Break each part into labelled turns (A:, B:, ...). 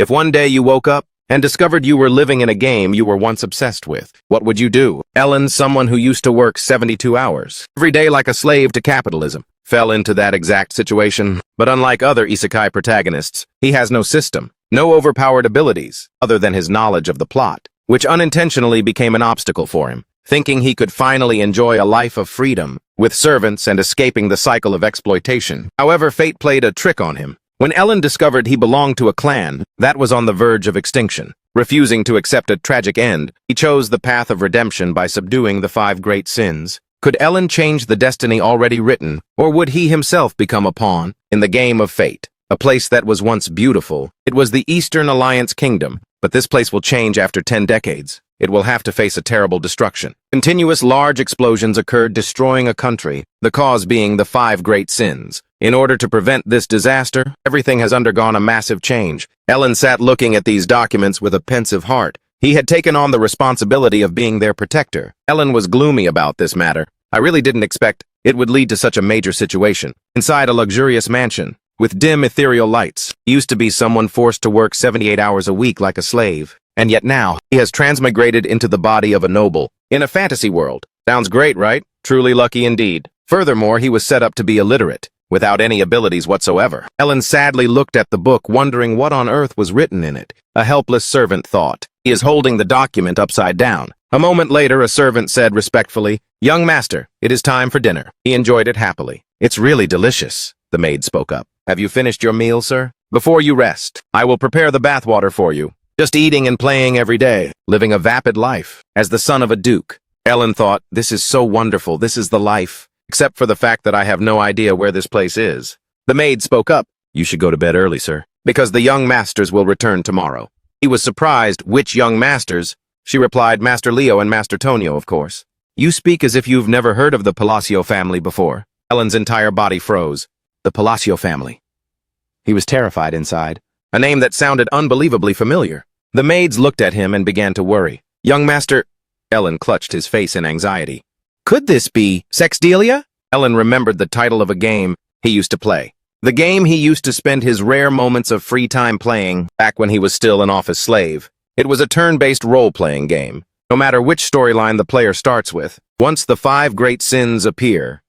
A: If one day you woke up and discovered you were living in a game you were once obsessed with, what would you do? Ellen, someone who used to work 72 hours every day like a slave to capitalism, fell into that exact situation. But unlike other isekai protagonists, he has no system, no overpowered abilities, other than his knowledge of the plot, which unintentionally became an obstacle for him, thinking he could finally enjoy a life of freedom, with servants and escaping the cycle of exploitation. However, fate played a trick on him. When Ellen discovered he belonged to a clan that was on the verge of extinction, refusing to accept a tragic end, he chose the path of redemption by subduing the 5 great sins. Could Ellen change the destiny already written, or would he himself become a pawn in the game of fate? A place that was once beautiful. It was the Eastern Alliance Kingdom, but this place will change after 10 decades. It will have to face a terrible destruction. Continuous large explosions occurred, destroying a country, the cause being the 5 great sins. In order to prevent this disaster, everything has undergone a massive change. Ellen sat looking at these documents with a pensive heart. He had taken on the responsibility of being their protector. Ellen was gloomy about this matter. I really didn't expect it would lead to such a major situation. Inside a luxurious mansion, with dim ethereal lights, he used to be someone forced to work 78 hours a week like a slave. And yet now, he has transmigrated into the body of a noble, in a fantasy world. Sounds great, right? Truly lucky indeed. Furthermore, he was set up to be illiterate, without any abilities whatsoever. Ellen sadly looked at the book, wondering what on earth was written in it. A helpless servant thought. He is holding the document upside down. A moment later, a servant said respectfully, "Young master, it is time for dinner." He enjoyed it happily. "It's really delicious," the maid spoke up. "Have you finished your meal, sir? Before you rest, I will prepare the bathwater for you. Just eating and playing every day, living a vapid life, as the son of a duke." Ellen thought, "This is so wonderful, this is the life, except for the fact that I have no idea where this place is." The maid spoke up, "You should go to bed early, sir, because the young masters will return tomorrow." He was surprised. Which young masters? She replied, "Master Leo and Master Tonio, of course." "You speak as if you've never heard of the Palacio family before." Ellen's entire body froze. The Palacio family. He was terrified inside. A name that sounded unbelievably familiar. The maids looked at him and began to worry. "Young master..." Ellen clutched his face in anxiety. "Could this be Sexdelia?" Ellen remembered the title of a game he used to play. The game he used to spend his rare moments of free time playing back when he was still an office slave. It was a turn-based role-playing game. No matter which storyline the player starts with, once the 5 great sins appear,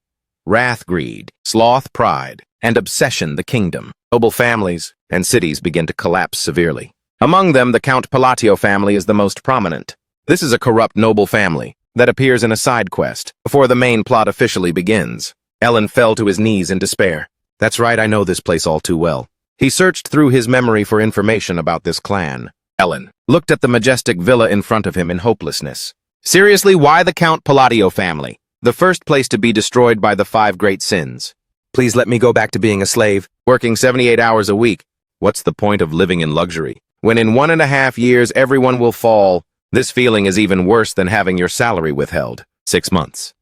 A: wrath, greed, sloth, pride, and obsession, the kingdom, noble families, and cities begin to collapse severely. Among them, the Count Palatio family is the most prominent. This is a corrupt noble family that appears in a side quest before the main plot officially begins. Ellen fell to his knees in despair. "That's right, I know this place all too well." He searched through his memory for information about this clan. Ellen looked at the majestic villa in front of him in hopelessness. "Seriously, why the Count Palladio family? The first place to be destroyed by the 5 great sins. Please let me go back to being a slave, working 78 hours a week. What's the point of living in luxury, when in 1.5 years everyone will fall? This feeling is even worse than having your salary withheld. 6 months.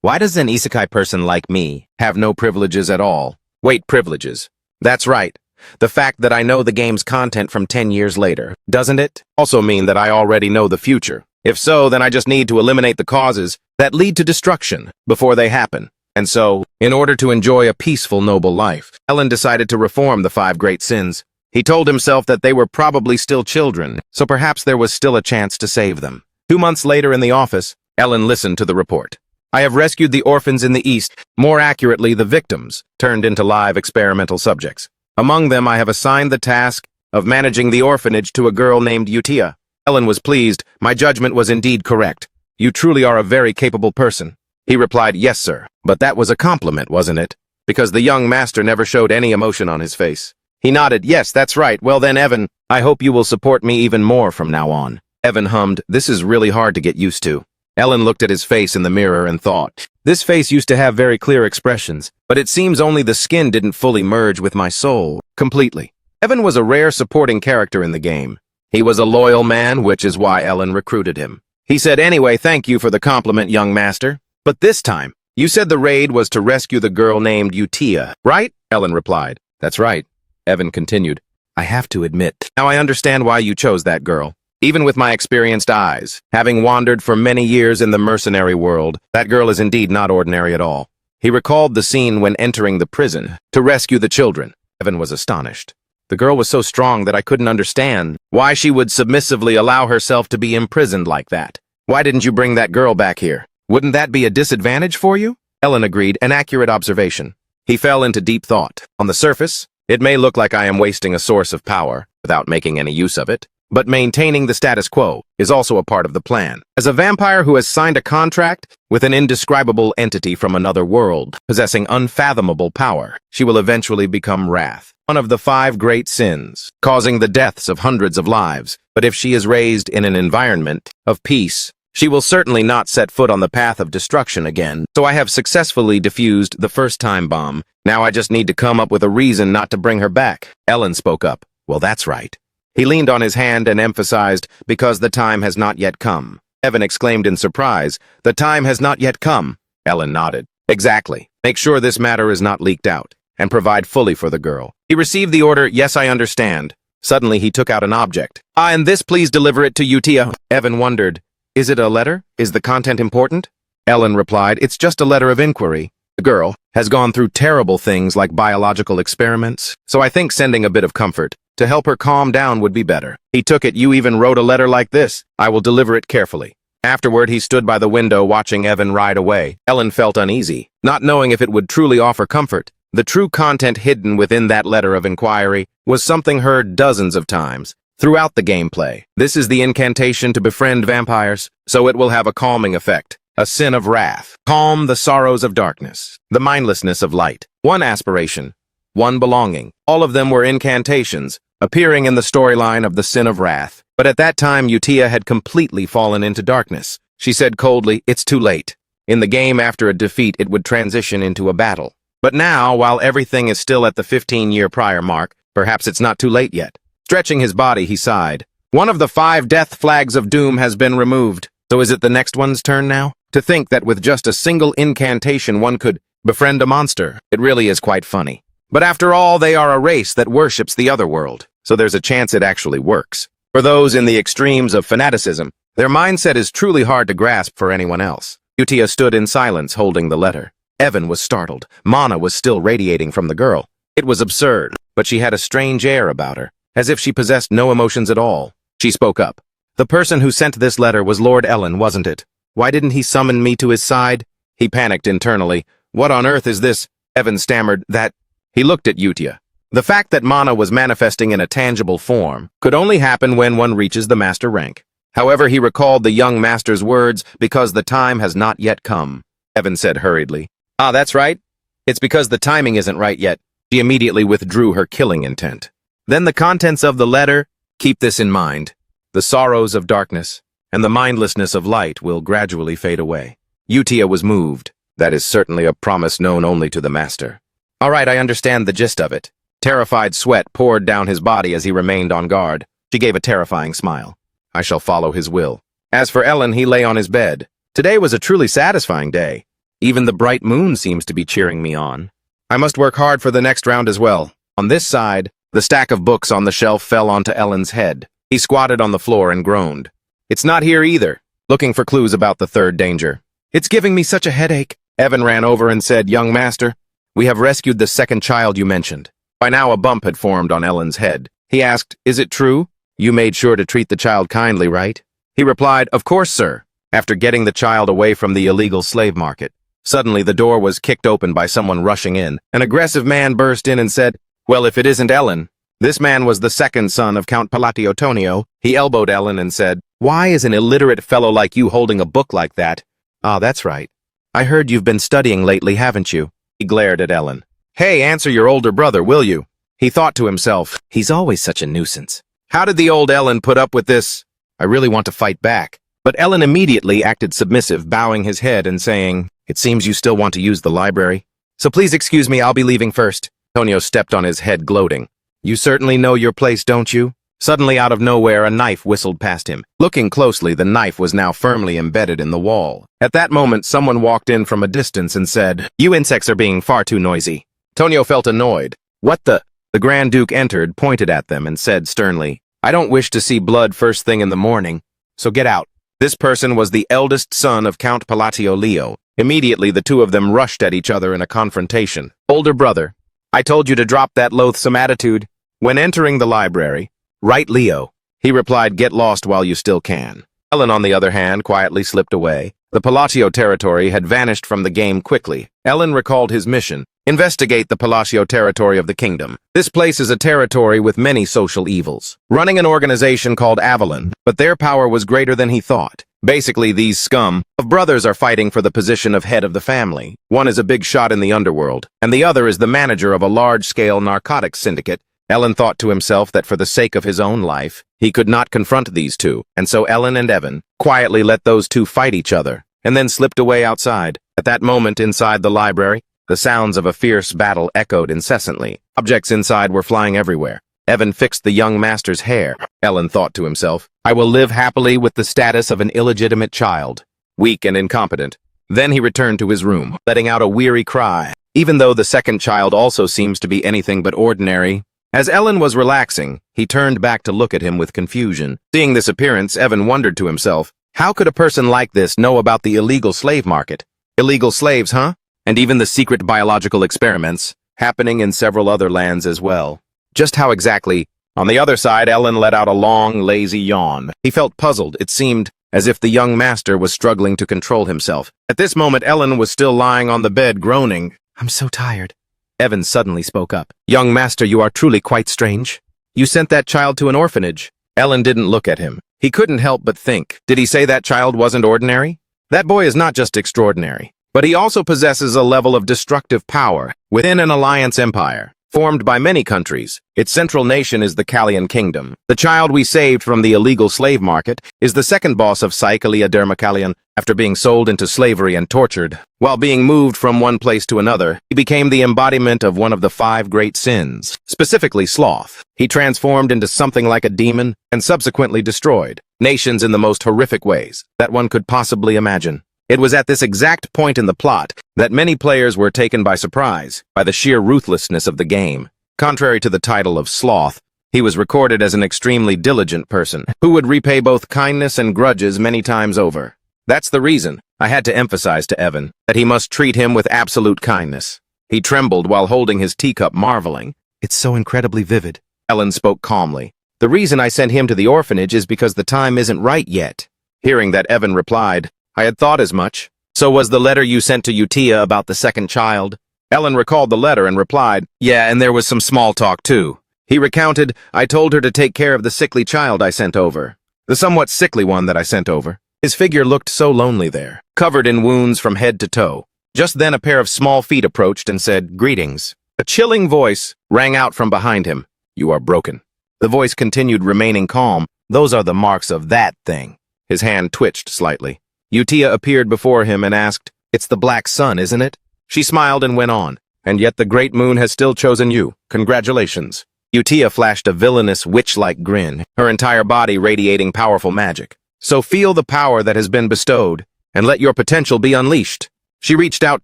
A: Why does an isekai person like me have no privileges at all? Wait, privileges. That's right. The fact that I know the game's content from 10 years later, doesn't it also mean that I already know the future? If so, then I just need to eliminate the causes that lead to destruction before they happen. And so, in order to enjoy a peaceful, noble life, Ellen decided to reform the 5 great sins. He told himself that they were probably still children, so perhaps there was still a chance to save them. 2 months later in the office, Ellen listened to the report. "I have rescued the orphans in the East, more accurately the victims, turned into live experimental subjects. Among them, I have assigned the task of managing the orphanage to a girl named Utia." Ellen was pleased. "My judgment was indeed correct. You truly are a very capable person." He replied, "Yes, sir." But that was a compliment, wasn't it? Because the young master never showed any emotion on his face. He nodded. "Yes, that's right. Well then, Evan, I hope you will support me even more from now on." Evan hummed, "This is really hard to get used to." Ellen looked at his face in the mirror and thought, "This face used to have very clear expressions, but it seems only the skin didn't fully merge with my soul completely." Evan was a rare supporting character in the game. He was a loyal man, which is why Ellen recruited him. He said, "Anyway, thank you for the compliment, young master. But this time, you said the raid was to rescue the girl named Utia, right?" Ellen replied, "That's right." Evan continued, "I have to admit, now I understand why you chose that girl. Even with my experienced eyes, having wandered for many years in the mercenary world, that girl is indeed not ordinary at all." He recalled the scene when entering the prison to rescue the children. Evan was astonished. The girl was so strong that I couldn't understand why she would submissively allow herself to be imprisoned like that. Why didn't you bring that girl back here? Wouldn't that be a disadvantage for you? Ellen agreed, an accurate observation. He fell into deep thought. On the surface, it may look like I am wasting a source of power without making any use of it, but maintaining the status quo is also a part of the plan. As a vampire who has signed a contract with an indescribable entity from another world, possessing unfathomable power, she will eventually become wrath, one of the 5 great sins, causing the deaths of hundreds of lives. But if she is raised in an environment of peace, she will certainly not set foot on the path of destruction again. So I have successfully defused the first time bomb. Now I just need to come up with a reason not to bring her back. Ellen spoke up. Well, that's right. He leaned on his hand and emphasized, because the time has not yet come. Evan exclaimed in surprise, the time has not yet come. Ellen nodded. Exactly. Make sure this matter is not leaked out, and provide fully for the girl. He received the order, yes, I understand. Suddenly he took out an object. And this, please deliver it to Utia. Evan wondered, is it a letter? Is the content important? Ellen replied, it's just a letter of inquiry. The girl has gone through terrible things like biological experiments, so I think sending a bit of comfort to help her calm down would be better. He took it. You even wrote a letter like this. I will deliver it carefully. Afterward, he stood by the window watching Evan ride away. Ellen felt uneasy, not knowing if it would truly offer comfort. The true content hidden within that letter of inquiry was something heard dozens of times throughout the gameplay. This is the incantation to befriend vampires, so it will have a calming effect. A sin of wrath. Calm the sorrows of darkness. The mindlessness of light. One aspiration. One belonging. All of them were incantations, appearing in the storyline of the sin of wrath. But at that time, Utia had completely fallen into darkness. She said coldly, it's too late. In the game, after a defeat, it would transition into a battle. But now, while everything is still at the 15-year prior mark, perhaps it's not too late yet. Stretching his body, he sighed. One of the 5 death flags of doom has been removed. So is it the next one's turn now? To think that with just a single incantation one could befriend a monster. It really is quite funny. But after all, they are a race that worships the other world, so there's a chance it actually works. For those in the extremes of fanaticism, their mindset is truly hard to grasp for anyone else. Utia stood in silence, holding the letter. Evan was startled. Mana was still radiating from the girl. It was absurd, but she had a strange air about her, as if she possessed no emotions at all. She spoke up. The person who sent this letter was Lord Ellen, wasn't it? Why didn't he summon me to his side? He panicked internally. What on earth is this? Evan stammered, that... He looked at Utia. The fact that Mana was manifesting in a tangible form could only happen when one reaches the master rank. However, he recalled the young master's words, because the time has not yet come. Evan said hurriedly. Ah, that's right. It's because the timing isn't right yet. She immediately withdrew her killing intent. Then the contents of the letter, keep this in mind. The sorrows of darkness and the mindlessness of light will gradually fade away. Utia was moved. That is certainly a promise known only to the master. All right, I understand the gist of it. Terrified sweat poured down his body as he remained on guard. She gave a terrifying smile. I shall follow his will. As for Ellen, he lay on his bed. Today was a truly satisfying day. Even the bright moon seems to be cheering me on. I must work hard for the next round as well. On this side, the stack of books on the shelf fell onto Ellen's head. He squatted on the floor and groaned. It's not here either. Looking for clues about the third danger. It's giving me such a headache. Evan ran over and said, Young master, we have rescued the second child you mentioned. By now a bump had formed on Ellen's head. He asked, is it true? You made sure to treat the child kindly, right? He replied, of course, sir, after getting the child away from the illegal slave market. Suddenly the door was kicked open by someone rushing in. An aggressive man burst in and said, well, if it isn't Ellen. This man was the second son of Count Palatio Tonio. He elbowed Ellen and said, why is an illiterate fellow like you holding a book like that? Ah, that's right. I heard you've been studying lately, haven't you? He glared at Ellen. Hey, answer your older brother, will you? He thought to himself, he's always such a nuisance. How did the old Ellen put up with this? I really want to fight back. But Ellen immediately acted submissive, bowing his head and saying, it seems you still want to use the library. So please excuse me, I'll be leaving first. Tonio stepped on his head, gloating. You certainly know your place, don't you? Suddenly, out of nowhere, a knife whistled past him. Looking closely, the knife was now firmly embedded in the wall. At that moment, someone walked in from a distance and said, you insects are being far too noisy. Tonio felt annoyed. What the? The Grand Duke entered, pointed at them, and said sternly, I don't wish to see blood first thing in the morning, so get out. This person was the eldest son of Count Palatio Leo. Immediately, the two of them rushed at each other in a confrontation. Older brother, I told you to drop that loathsome attitude. When entering the library, "Right, Leo," he replied, "Get lost while you still can." Ellen, on the other hand, quietly slipped away. The Palacio territory had vanished from the game quickly. Ellen recalled his mission: investigate the Palacio territory of the kingdom. This place is a territory with many social evils, running an organization called Avalon, but their power was greater than he thought. Basically, these scum of brothers are fighting for the position of head of the family. One is a big shot in the underworld, and the other is the manager of a large-scale narcotics syndicate. Ellen thought to himself that for the sake of his own life, he could not confront these two, and so Ellen and Evan quietly let those two fight each other, and then slipped away outside. At that moment, inside the library, the sounds of a fierce battle echoed incessantly. Objects inside were flying everywhere. Evan fixed the young master's hair. Ellen thought to himself, "I will live happily with the status of an illegitimate child, weak and incompetent." Then he returned to his room, letting out a weary cry. Even though the second child also seems to be anything but ordinary. As Ellen was relaxing, he turned back to look at him with confusion. Seeing this appearance, Evan wondered to himself, how could a person like this know about the illegal slave market? Illegal slaves, huh? And even the secret biological experiments, happening in several other lands as well. Just how exactly? On the other side, Ellen let out a long, lazy yawn. He felt puzzled. It seemed as if the young master was struggling to control himself. At this moment, Ellen was still lying on the bed, groaning. "I'm so tired." Evan suddenly spoke up. "Young master, you are truly quite strange. You sent that child to an orphanage." Ellen didn't look at him. He couldn't help but think, did he say that child wasn't ordinary? That boy is not just extraordinary, but he also possesses a level of destructive power within an alliance empire, formed by many countries. Its central nation is the Callian Kingdom. The child we saved from the illegal slave market is the second boss of Psychalia Dermacallion. After being sold into slavery and tortured, while being moved from one place to another, he became the embodiment of one of the 5 great sins, specifically sloth. He transformed into something like a demon and subsequently destroyed nations in the most horrific ways that one could possibly imagine. It was at this exact point in the plot that many players were taken by surprise by the sheer ruthlessness of the game. Contrary to the title of sloth, he was recorded as an extremely diligent person who would repay both kindness and grudges many times over. That's the reason I had to emphasize to Evan that he must treat him with absolute kindness. He trembled while holding his teacup, marveling. "It's so incredibly vivid." Ellen spoke calmly. "The reason I sent him to the orphanage is because the time isn't right yet." Hearing that, Evan replied, "I had thought as much. So was the letter you sent to Utia about the second child?" Ellen recalled the letter and replied, "Yeah, and there was some small talk too." He recounted, "I told her to take care of the sickly child I sent over. The somewhat sickly one that I sent over." His figure looked so lonely there, covered in wounds from head to toe. Just then a pair of small feet approached and said, "Greetings." A chilling voice rang out from behind him. "You are broken." The voice continued, remaining calm. "Those are the marks of that thing." His hand twitched slightly. Utia appeared before him and asked, "It's the Black Sun, isn't it?" She smiled and went on, "And yet the Great Moon has still chosen you. Congratulations." Utia flashed a villainous witch-like grin, her entire body radiating powerful magic. "So feel the power that has been bestowed, and let your potential be unleashed." She reached out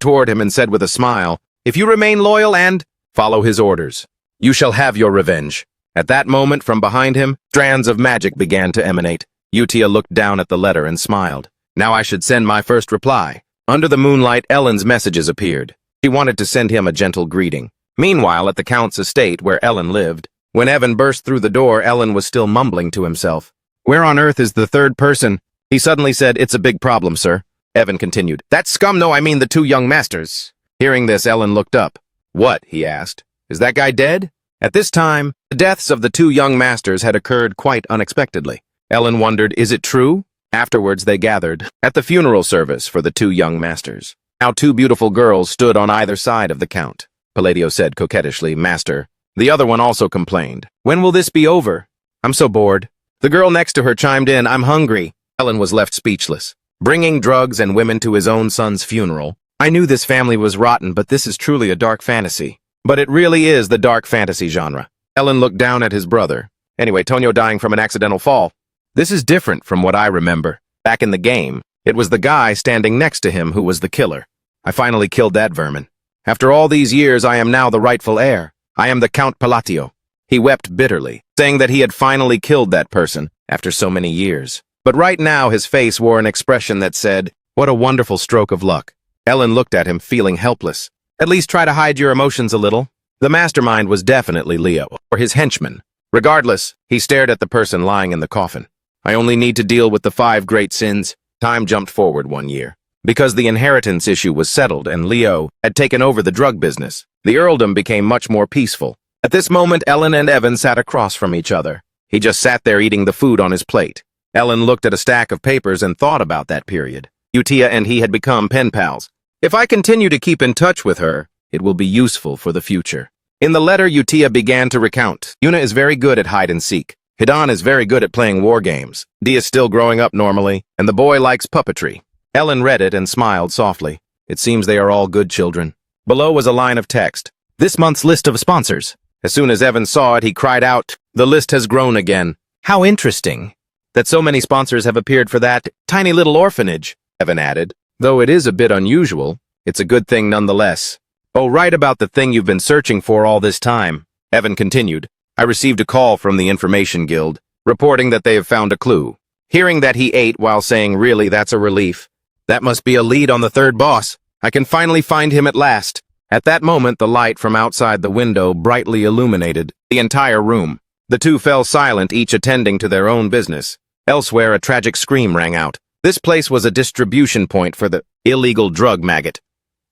A: toward him and said with a smile, "If you remain loyal and follow his orders, you shall have your revenge." At that moment, from behind him, strands of magic began to emanate. Utia looked down at the letter and smiled. Now I should send my first reply. Under the moonlight, Ellen's messages appeared. She wanted to send him a gentle greeting. Meanwhile, at the Count's estate, where Ellen lived, when Evan burst through the door, Ellen was still mumbling to himself. "Where on earth is the third person?" He suddenly said, "It's a big problem, sir." Evan continued, "That scum? No, I mean the 2 young masters." Hearing this, Ellen looked up. "What?" he asked. "Is that guy dead?" At this time, the deaths of the 2 young masters had occurred quite unexpectedly. Ellen wondered, is it true? Afterwards, they gathered at the funeral service for the 2 young masters. Now 2 beautiful girls stood on either side of the Count. Palladio said coquettishly, "Master." The other one also complained, "When will this be over? I'm so bored." The girl next to her chimed in, "I'm hungry." Ellen was left speechless. Bringing drugs and women to his own son's funeral. I knew this family was rotten, but this is truly a dark fantasy. But it really is the dark fantasy genre. Ellen looked down at his brother. Anyway, Tonio dying from an accidental fall. This is different from what I remember. Back in the game, it was the guy standing next to him who was the killer. I finally killed that vermin. After all these years, I am now the rightful heir. I am the Count Palatio. He wept bitterly, saying that he had finally killed that person after so many years. But right now his face wore an expression that said, "What a wonderful stroke of luck." Ellen looked at him, feeling helpless. "At least try to hide your emotions a little." The mastermind was definitely Leo, or his henchman. Regardless, he stared at the person lying in the coffin. I only need to deal with the 5 great sins. Time jumped forward 1 year. Because the inheritance issue was settled and Leo had taken over the drug business, the earldom became much more peaceful. At this moment, Ellen and Evan sat across from each other. He just sat there eating the food on his plate. Ellen looked at a stack of papers and thought about that period. Utia and he had become pen pals. If I continue to keep in touch with her, it will be useful for the future. In the letter, Utia began to recount. Yuna is very good at hide and seek. Hidan is very good at playing war games. Dee is still growing up normally, and the boy likes puppetry. Ellen read it and smiled softly. It seems they are all good children. Below was a line of text. This month's list of sponsors. As soon as Evan saw it, he cried out, "The list has grown again." How interesting that so many sponsors have appeared for that tiny little orphanage, Evan added. Though it is a bit unusual, it's a good thing nonetheless. Oh, write about the thing you've been searching for all this time. Evan continued. I received a call from the Information Guild, reporting that they have found a clue. Hearing that he ate while saying, really, that's a relief. That must be a lead on the third boss. I can finally find him at last. At that moment, the light from outside the window brightly illuminated the entire room. The two fell silent, each attending to their own business. Elsewhere, a tragic scream rang out. This place was a distribution point for the illegal drug maggot.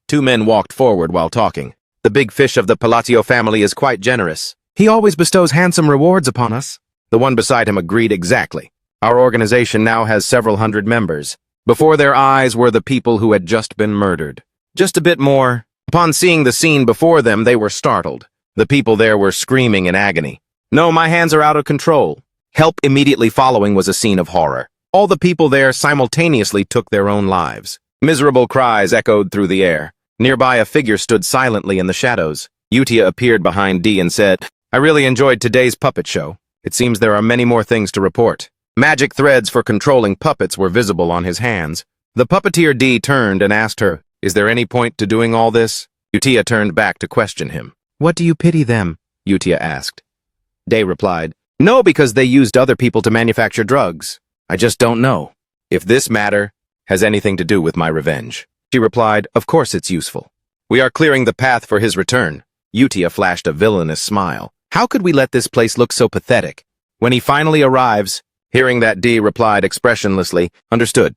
A: 2 men walked forward while talking. The big fish of the Palacio family is quite generous. He always bestows handsome rewards upon us. The one beside him agreed exactly. Our organization now has several hundred members. Before their eyes were the people who had just been murdered. Just a bit more. Upon seeing the scene before them, they were startled. The people there were screaming in agony. No, my hands are out of control. Help immediately following was a scene of horror. All the people there simultaneously took their own lives. Miserable cries echoed through the air. Nearby, a figure stood silently in the shadows. Utia appeared behind Dee and said, I really enjoyed today's puppet show. It seems there are many more things to report. Magic threads for controlling puppets were visible on his hands. The puppeteer Dee turned and asked her, Is there any point to doing all this? Utia turned back to question him. What do you pity them? Utia asked. Dee replied, No, because they used other people to manufacture drugs. I just don't know if this matter has anything to do with my revenge. She replied, Of course it's useful. We are clearing the path for his return. Utia flashed a villainous smile. How could we let this place look so pathetic? When he finally arrives, hearing that, Dee replied expressionlessly, Understood.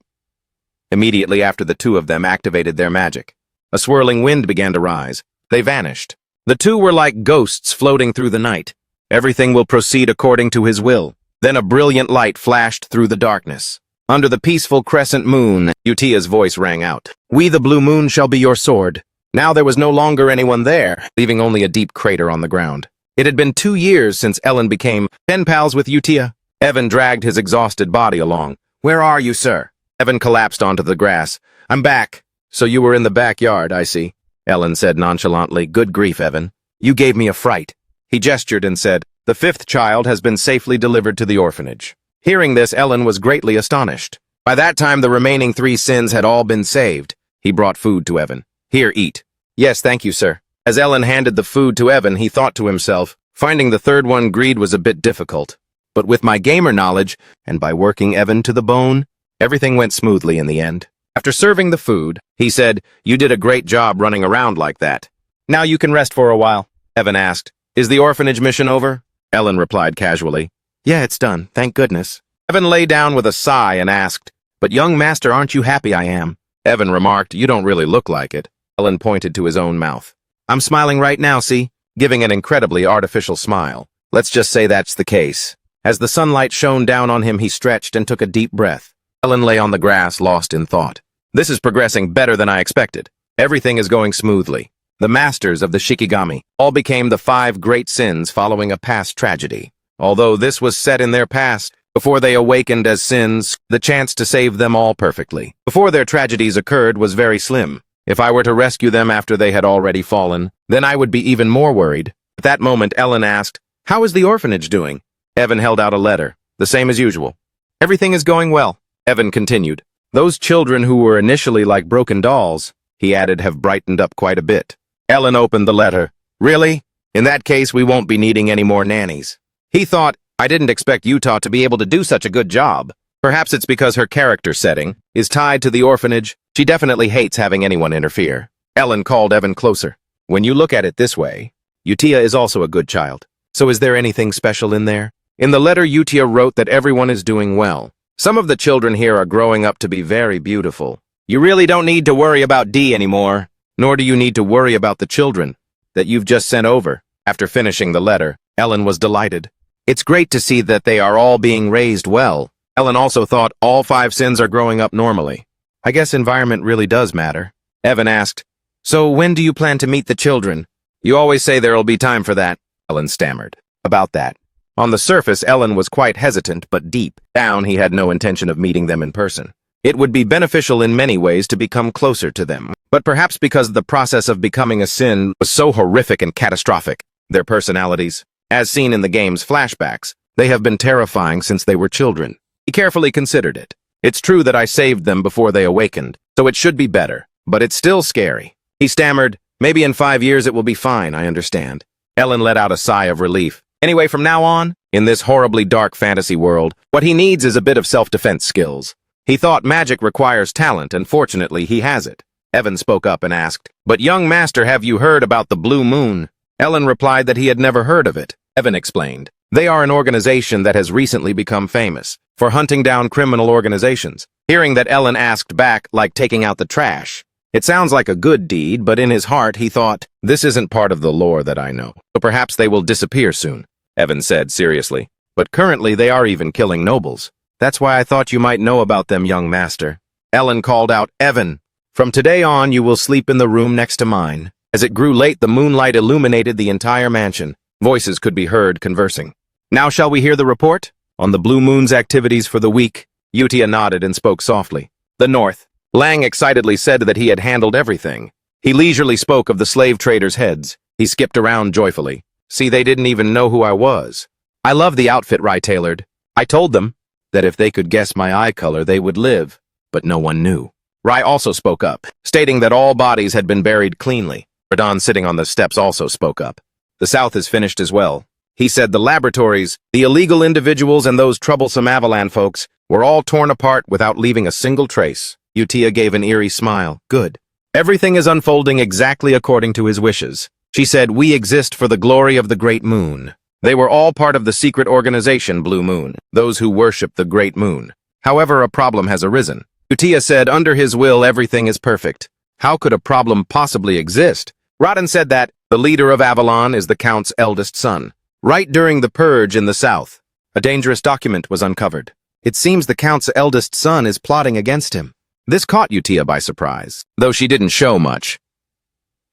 A: Immediately after the two of them activated their magic, a swirling wind began to rise. They vanished. The two were like ghosts floating through the night. Everything will proceed according to his will. Then a brilliant light flashed through the darkness. Under the peaceful crescent moon, Utia's voice rang out. We, the blue moon, shall be your sword. Now there was no longer anyone there, leaving only a deep crater on the ground. It had been 2 years since Ellen became pen pals with Utia. Evan dragged his exhausted body along. Where are you, sir? Evan collapsed onto the grass. I'm back. So you were in the backyard, I see. Ellen said nonchalantly. Good grief, Evan. You gave me a fright. He gestured and said, The 5th child has been safely delivered to the orphanage. Hearing this, Ellen was greatly astonished. By that time, the remaining 3 sins had all been saved. He brought food to Evan. Here, eat. Yes, thank you, sir. As Ellen handed the food to Evan, he thought to himself, finding the third one greed was a bit difficult. But with my gamer knowledge, and by working Evan to the bone, everything went smoothly in the end. After serving the food, he said, You did a great job running around like that. Now you can rest for a while. Evan asked, Is the orphanage mission over? Ellen replied casually, Yeah, it's done, thank goodness. Evan lay down with a sigh and asked, But young master, aren't you happy I am? Evan remarked, You don't really look like it. Ellen pointed to his own mouth. I'm smiling right now, see? Giving an incredibly artificial smile. Let's just say that's the case. As the sunlight shone down on him, he stretched and took a deep breath. Ellen lay on the grass, lost in thought. This is progressing better than I expected. Everything is going smoothly. The masters of the Shikigami all became the 5 great sins following a past tragedy. Although this was set in their past, before they awakened as sins, the chance to save them all perfectly before their tragedies occurred was very slim. If I were to rescue them after they had already fallen, then I would be even more worried. At that moment, Ellen asked, How is the orphanage doing? Evan held out a letter. The same as usual. Everything is going well. Evan continued. Those children who were initially like broken dolls, he added, have brightened up quite a bit. Ellen opened the letter. Really? In that case, we won't be needing any more nannies. He thought, I didn't expect Utah to be able to do such a good job. Perhaps it's because her character setting is tied to the orphanage. She definitely hates having anyone interfere. Ellen called Evan closer. When you look at it this way, Utia is also a good child. So is there anything special in there? In the letter, Utia wrote that everyone is doing well. Some of the children here are growing up to be very beautiful. You really don't need to worry about D anymore, nor do you need to worry about the children that you've just sent over. After finishing the letter, Ellen was delighted. It's great to see that they are all being raised well. Ellen also thought all 5 sins are growing up normally. I guess environment really does matter. Evan asked, "So when do you plan to meet the children?" "You always say there'll be time for that," Ellen stammered. About that. On the surface, Ellen was quite hesitant, but deep down he had no intention of meeting them in person. It would be beneficial in many ways to become closer to them, but perhaps because the process of becoming a sin was so horrific and catastrophic, their personalities, as seen in the game's flashbacks, they have been terrifying since they were children. He carefully considered it. It's true that I saved them before they awakened, so it should be better, but it's still scary. He stammered, "Maybe in 5 years it will be fine, I understand." Ellen let out a sigh of relief. Anyway, from now on, in this horribly dark fantasy world, what he needs is a bit of self-defense skills. He thought magic requires talent, and fortunately he has it. Evan spoke up and asked, "But young master, have you heard about the Blue Moon?" Ellen replied that he had never heard of it. Evan explained, "They are an organization that has recently become famous for hunting down criminal organizations." Hearing that, Ellen asked back, like taking out the trash. It sounds like a good deed, but in his heart he thought, this isn't part of the lore that I know, so perhaps they will disappear soon. Evan said seriously, "But currently they are even killing nobles. That's why I thought you might know about them, young master." Ellen called out, "Evan, from today on you will sleep in the room next to mine." As it grew late, the moonlight illuminated the entire mansion. Voices could be heard conversing. "Now shall we hear the report on the Blue Moon's activities for the week?" Utia nodded and spoke softly. "The North." Lang excitedly said that he had handled everything. He leisurely spoke of the slave traders' heads. He skipped around joyfully. "See, they didn't even know who I was. I love the outfit Rai tailored. I told them that if they could guess my eye color, they would live, but no one knew." Rai also spoke up, stating that all bodies had been buried cleanly. Radon, sitting on the steps, also spoke up. "The South is finished as well." He said the laboratories, the illegal individuals, and those troublesome Avalan folks were all torn apart without leaving a single trace. Utia gave an eerie smile. "Good. Everything is unfolding exactly according to his wishes." She said, "We exist for the glory of the Great Moon." They were all part of the secret organization Blue Moon, those who worship the Great Moon. However, a problem has arisen. Utia said, "Under his will, everything is perfect. How could a problem possibly exist?" Rodden said that the leader of Avalon is the Count's eldest son. Right during the purge in the south, a dangerous document was uncovered. It seems the Count's eldest son is plotting against him. This caught Utia by surprise, though she didn't show much.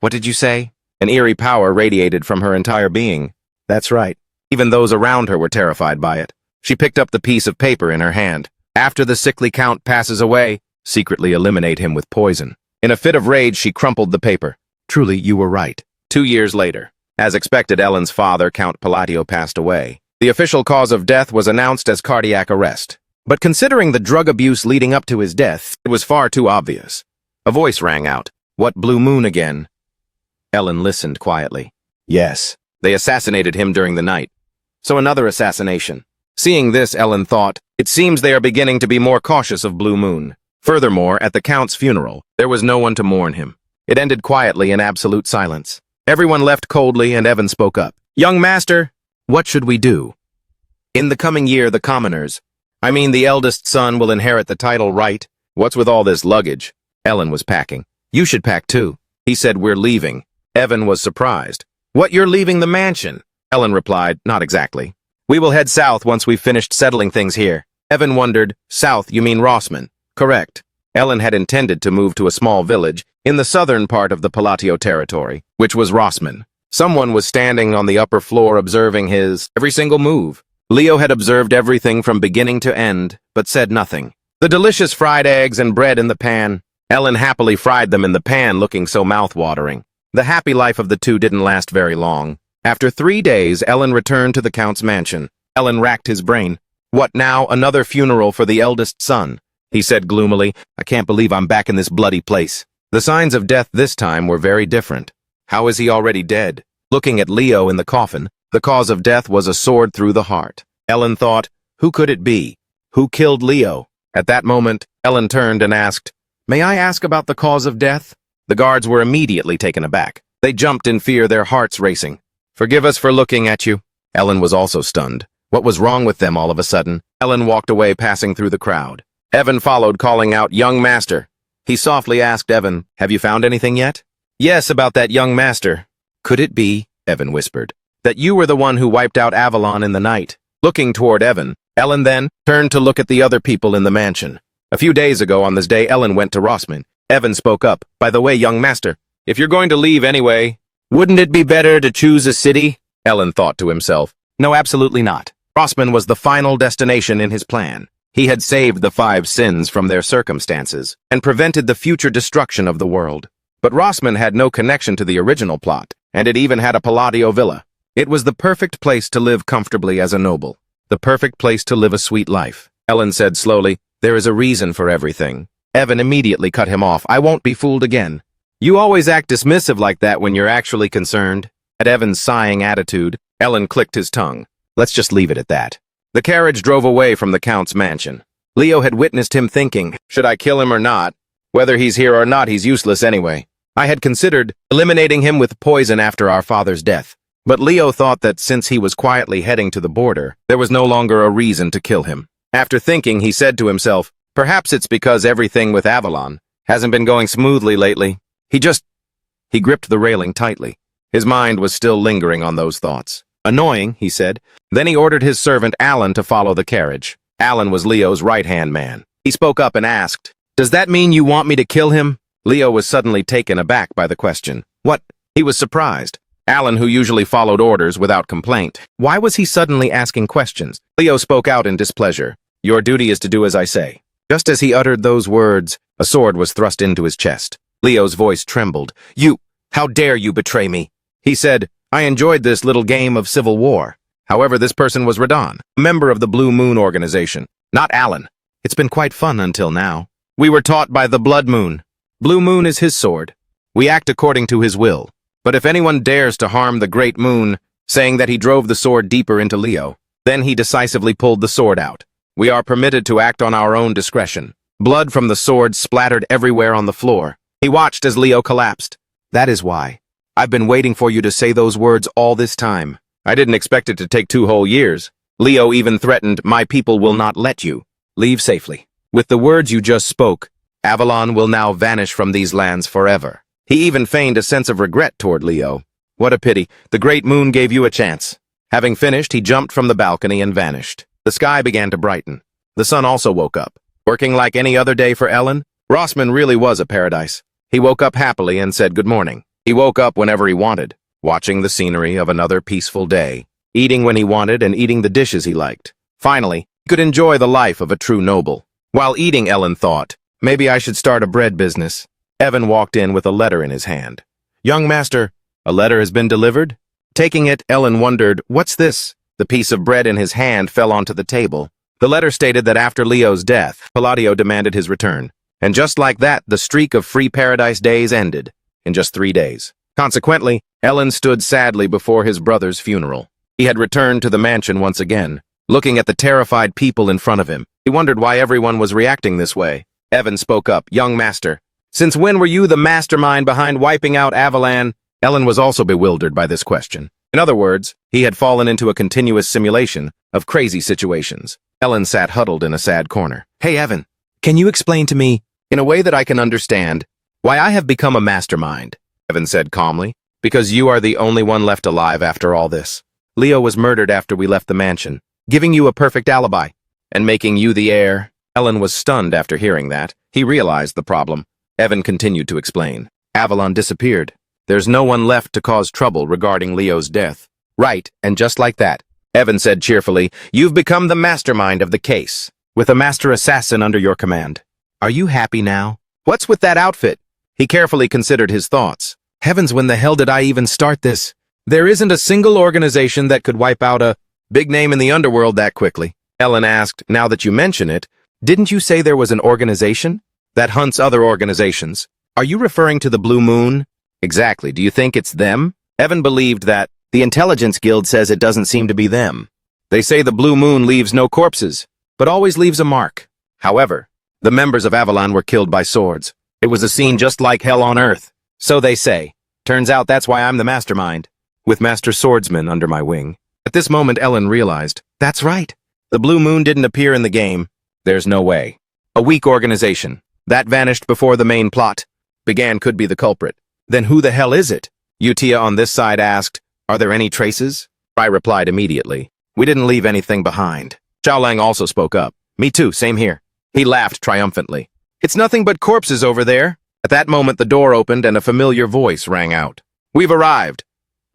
A: "What did you say?" An eerie power radiated from her entire being. That's right. Even those around her were terrified by it. She picked up the piece of paper in her hand. "After the sickly Count passes away, secretly eliminate him with poison." In a fit of rage, she crumpled the paper. "Truly, you were right." 2 years later, as expected, Ellen's father, Count Palatio, passed away. The official cause of death was announced as cardiac arrest. But considering the drug abuse leading up to his death, it was far too obvious. A voice rang out. "What Blue Moon again?" Ellen listened quietly. "Yes, they assassinated him during the night." So another assassination. Seeing this, Ellen thought, it seems they are beginning to be more cautious of Blue Moon. Furthermore, at the Count's funeral, there was no one to mourn him. It ended quietly in absolute silence. Everyone left coldly, and Evan spoke up. "Young master, what should we do? In the coming year, the commoners, the eldest son, will inherit the title, right? What's with all this luggage?" Ellen was packing. "You should pack too." He said, "We're leaving." Evan was surprised. "What, you're leaving the mansion?" Ellen replied, "Not exactly. We will head south once we've finished settling things here." Evan wondered, "South, you mean Rossman?" "Correct." Ellen had intended to move to a small village in the southern part of the Palatio territory, which was Rossman. Someone was standing on the upper floor observing his every single move. Leo had observed everything from beginning to end, but said nothing. The delicious fried eggs and bread in the pan. Ellen happily fried them in the pan, looking so mouth-watering. The happy life of the two didn't last very long. After 3 days, Ellen returned to the Count's mansion. Ellen racked his brain. "What now? Another funeral for the eldest son?" He said gloomily, "I can't believe I'm back in this bloody place." The signs of death this time were very different. How is he already dead? Looking at Leo in the coffin, the cause of death was a sword through the heart. Ellen thought, who could it be? Who killed Leo? At that moment, Ellen turned and asked, "May I ask about the cause of death?" The guards were immediately taken aback. They jumped in fear, their hearts racing. Forgive us for looking at you. Ellen was also stunned. What was wrong with them all of a sudden? Ellen walked away, passing through the crowd. Evan followed, calling out, "Young master." He softly asked Evan, "Have you found anything yet?" "Yes, about that young master." "Could it be," Evan whispered, "that you were the one who wiped out Avalon in the night?" Looking toward Evan, Ellen then turned to look at the other people in the mansion. A few days ago on this day, Ellen went to Rossman. Evan spoke up, "By the way, young master, if you're going to leave anyway, wouldn't it be better to choose a city?" Ellen thought to himself, "No, absolutely not." Rossman was the final destination in his plan. He had saved the 5 sins from their circumstances and prevented the future destruction of the world. But Rossman had no connection to the original plot, and it even had a Palladio villa. It was the perfect place to live comfortably as a noble, the perfect place to live a sweet life. Ellen said slowly, "There is a reason for everything." Evan immediately cut him off. "I won't be fooled again. You always act dismissive like that when you're actually concerned." At Evan's sighing attitude, Ellen clicked his tongue. "Let's just leave it at that." The carriage drove away from the Count's mansion. Leo had witnessed him thinking, "Should I kill him or not? Whether he's here or not, he's useless anyway. I had considered eliminating him with poison after our father's death." But Leo thought that since he was quietly heading to the border, there was no longer a reason to kill him. After thinking, he said to himself, "Perhaps it's because everything with Avalon hasn't been going smoothly lately. He gripped the railing tightly. His mind was still lingering on those thoughts. "Annoying," he said. Then he ordered his servant Alan to follow the carriage. Alan was Leo's right-hand man. He spoke up and asked, "Does that mean you want me to kill him?" Leo was suddenly taken aback by the question. "What?" He was surprised. Alan, who usually followed orders without complaint, why was he suddenly asking questions? Leo spoke out in displeasure. "Your duty is to do as I say." Just as he uttered those words, a sword was thrust into his chest. Leo's voice trembled. How dare you betray me?" He said, "I enjoyed this little game of civil war." However, this person was Radon, a member of the Blue Moon organization, not Alan. "It's been quite fun until now. We were taught by the Blood Moon. Blue Moon is his sword. We act according to his will. But if anyone dares to harm the Great Moon," saying that he drove the sword deeper into Leo, then he decisively pulled the sword out. "We are permitted to act on our own discretion." Blood from the sword splattered everywhere on the floor. He watched as Leo collapsed. "That is why. I've been waiting for you to say those words all this time. I didn't expect it to take 2 whole years. Leo even threatened, 'My people will not let you leave safely. With the words you just spoke, Avalon will now vanish from these lands forever.'" He even feigned a sense of regret toward Leo. "What a pity. The Great Moon gave you a chance." Having finished, he jumped from the balcony and vanished. The sky began to brighten. The sun also woke up. Working like any other day for Ellen, Rossman really was a paradise. He woke up happily and said good morning. He woke up whenever he wanted, watching the scenery of another peaceful day, eating when he wanted and eating the dishes he liked. Finally, he could enjoy the life of a true noble. While eating, Ellen thought, "Maybe I should start a bread business." Evan walked in with a letter in his hand. "Young master, a letter has been delivered?" Taking it, Ellen wondered, "What's this?" The piece of bread in his hand fell onto the table. The letter stated that after Leo's death, Palladio demanded his return. And just like that, the streak of free paradise days ended in just 3 days. Consequently, Ellen stood sadly before his brother's funeral. He had returned to the mansion once again, looking at the terrified people in front of him. He wondered why everyone was reacting this way. Evan spoke up, "Young master, since when were you the mastermind behind wiping out Avalon?" Ellen was also bewildered by this question. In other words, he had fallen into a continuous simulation of crazy situations. Ellen sat huddled in a sad corner. "Hey, Evan, can you explain to me, in a way that I can understand, why I have become a mastermind?" Evan said calmly. "Because you are the only one left alive after all this. Leo was murdered after we left the mansion, giving you a perfect alibi, and making you the heir." Ellen was stunned after hearing that. He realized the problem. Evan continued to explain. "Avalon disappeared. There's no one left to cause trouble regarding Leo's death." "Right, and just like that," Evan said cheerfully, "you've become the mastermind of the case, with a master assassin under your command. Are you happy now? What's with that outfit?" He carefully considered his thoughts. "Heavens, when the hell did I even start this? There isn't a single organization that could wipe out a big name in the underworld that quickly." Ellen asked, "Now that you mention it, didn't you say there was an organization that hunts other organizations? Are you referring to the Blue Moon?" "Exactly. Do you think it's them?" Evan believed that. "The Intelligence Guild says it doesn't seem to be them. They say the Blue Moon leaves no corpses, but always leaves a mark. However, the members of Avalon were killed by swords. It was a scene just like hell on earth. So they say. Turns out that's why I'm the mastermind." with Master Swordsman under my wing. At this moment, Ellen realized, that's right. The Blue Moon didn't appear in the game. There's no way. A weak organization. That vanished before the main plot began could be the culprit. Then who the hell is it? Utia on this side asked, are there any traces? I replied immediately. We didn't leave anything behind. Xiaolang also spoke up. Me too, same here. He laughed triumphantly. It's nothing but corpses over there. At that moment, the door opened and a familiar voice rang out. We've arrived.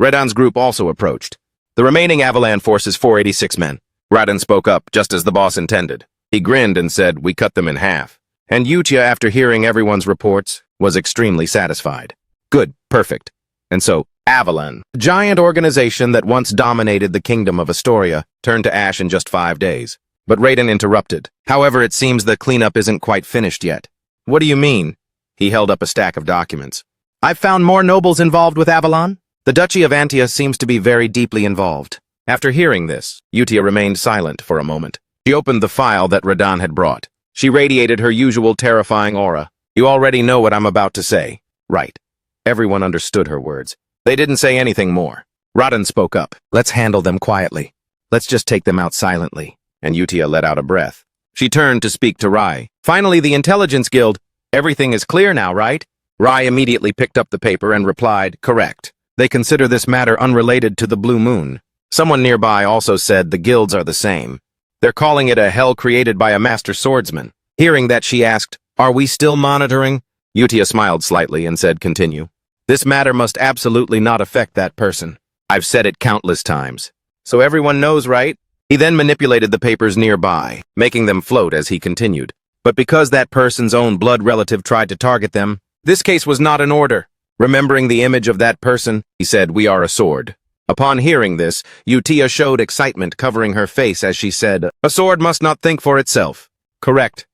A: Redan's group also approached. The remaining Avalan force is 486 men. Radan spoke up, just as the boss intended. He grinned and said, we cut them in half. And Utia, after hearing everyone's reports, was extremely satisfied. Good, perfect. And so, Avalan, a giant organization that once dominated the kingdom of Astoria, turned to ash in just 5 days. But Raiden interrupted. However, it seems the cleanup isn't quite finished yet. What do you mean? He held up a stack of documents. I've found more nobles involved with Avalon. The Duchy of Antia seems to be very deeply involved. After hearing this, Utia remained silent for a moment. She opened the file that Radan had brought. She radiated her usual terrifying aura. You already know what I'm about to say. Right. Everyone understood her words. They didn't say anything more. Radan spoke up. Let's handle them quietly. Let's just take them out silently. And Utia let out a breath. She turned to speak to Rai. Finally, the Intelligence Guild. Everything is clear now, right? Rai immediately picked up the paper and replied, correct. They consider this matter unrelated to the Blue Moon. Someone nearby also said the guilds are the same. They're calling it a hell created by a master swordsman. Hearing that, she asked, are we still monitoring? Utia smiled slightly and said, continue. This matter must absolutely not affect that person. I've said it countless times. So everyone knows, right? He then manipulated the papers nearby, making them float as he continued. But because that person's own blood relative tried to target them, this case was not in order. Remembering the image of that person, he said, we are a sword. Upon hearing this, Utia showed excitement covering her face as she said, a sword must not think for itself. Correct.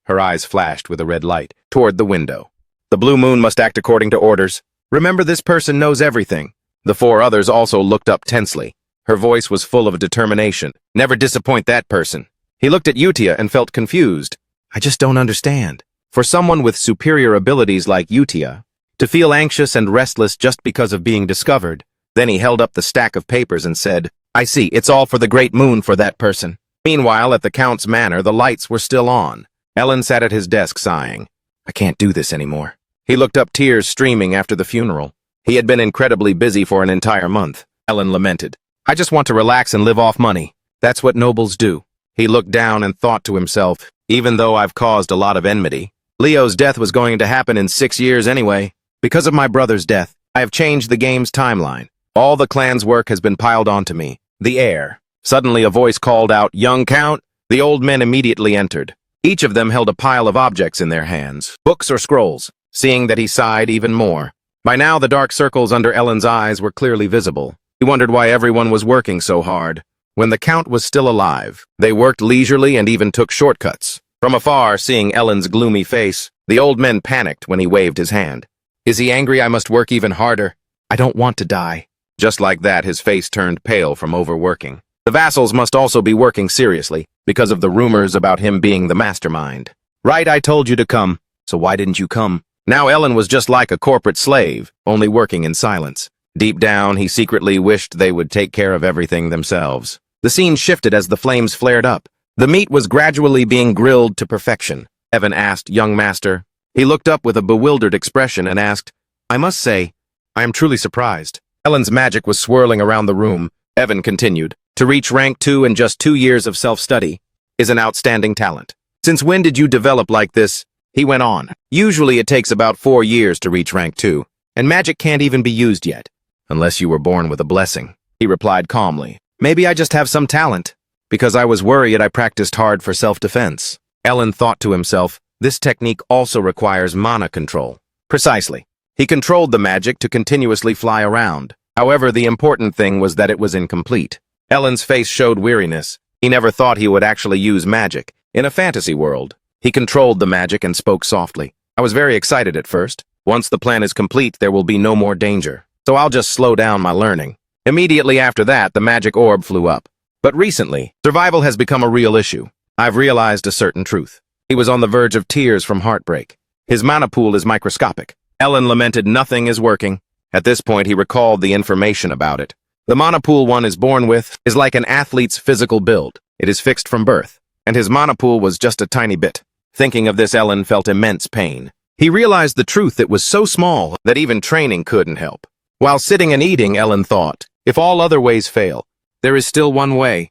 A: Her eyes flashed with a red light toward the window. The Blue Moon must act according to orders. Remember, this person knows everything. The 4 others also looked up tensely. Her voice was full of determination. Never disappoint that person. He looked at Utia and felt confused. I just don't understand. For someone with superior abilities like Utia, to feel anxious and restless just because of being discovered. Then he held up the stack of papers and said, I see, it's all for the Great Moon for that person. Meanwhile, at the Count's manor, the lights were still on. Ellen sat at his desk sighing. I can't do this anymore. He looked up, tears streaming after the funeral. He had been incredibly busy for an entire month. Ellen lamented. I just want to relax and live off money. That's what nobles do. He looked down and thought to himself, even though I've caused a lot of enmity, Leo's death was going to happen in 6 years anyway. Because of my brother's death, I have changed the game's timeline. All the clan's work has been piled onto me. The heir. Suddenly a voice called out, Young Count. The old men immediately entered. Each of them held a pile of objects in their hands, books or scrolls. Seeing that, he sighed even more. By now, the dark circles under Ellen's eyes were clearly visible. He wondered why everyone was working so hard. When the Count was still alive, they worked leisurely and even took shortcuts. From afar, seeing Ellen's gloomy face, the old men panicked when he waved his hand. Is he angry I must work even harder? I don't want to die. Just like that, his face turned pale from overworking. The vassals must also be working seriously, because of the rumors about him being the mastermind. Right, I told you to come, so why didn't you come? Now Ellen was just like a corporate slave, only working in silence. Deep down, he secretly wished they would take care of everything themselves. The scene shifted as the flames flared up. The meat was gradually being grilled to perfection. Evan asked, Young Master. He looked up with a bewildered expression and asked, I must say, I am truly surprised. Ellen's magic was swirling around the room. Evan continued, to reach rank 2 in just 2 years of self-study is an outstanding talent. Since when did you develop like this? He went on. Usually it takes about 4 years to reach rank 2, and magic can't even be used yet, unless you were born with a blessing. He replied calmly, Maybe I just have some talent. Because I was worried, I practiced hard for self-defense. Ellen thought to himself, this technique also requires mana control. Precisely. He controlled the magic to continuously fly around. However, the important thing was that it was incomplete. Ellen's face showed weariness. He never thought he would actually use magic. In a fantasy world, he controlled the magic and spoke softly. I was very excited at first. Once the plan is complete, there will be no more danger. So I'll just slow down my learning. Immediately after that, the magic orb flew up. But recently, survival has become a real issue. I've realized a certain truth. He was on the verge of tears from heartbreak. His mana pool is microscopic. Ellen lamented, nothing is working. At this point, he recalled the information about it. The monopool one is born with is like an athlete's physical build. It is fixed from birth, and his monopool was just a tiny bit. Thinking of this, Ellen felt immense pain. He realized the truth. It was so small that even training couldn't help. While sitting and eating, Ellen thought, if all other ways fail, there is still one way.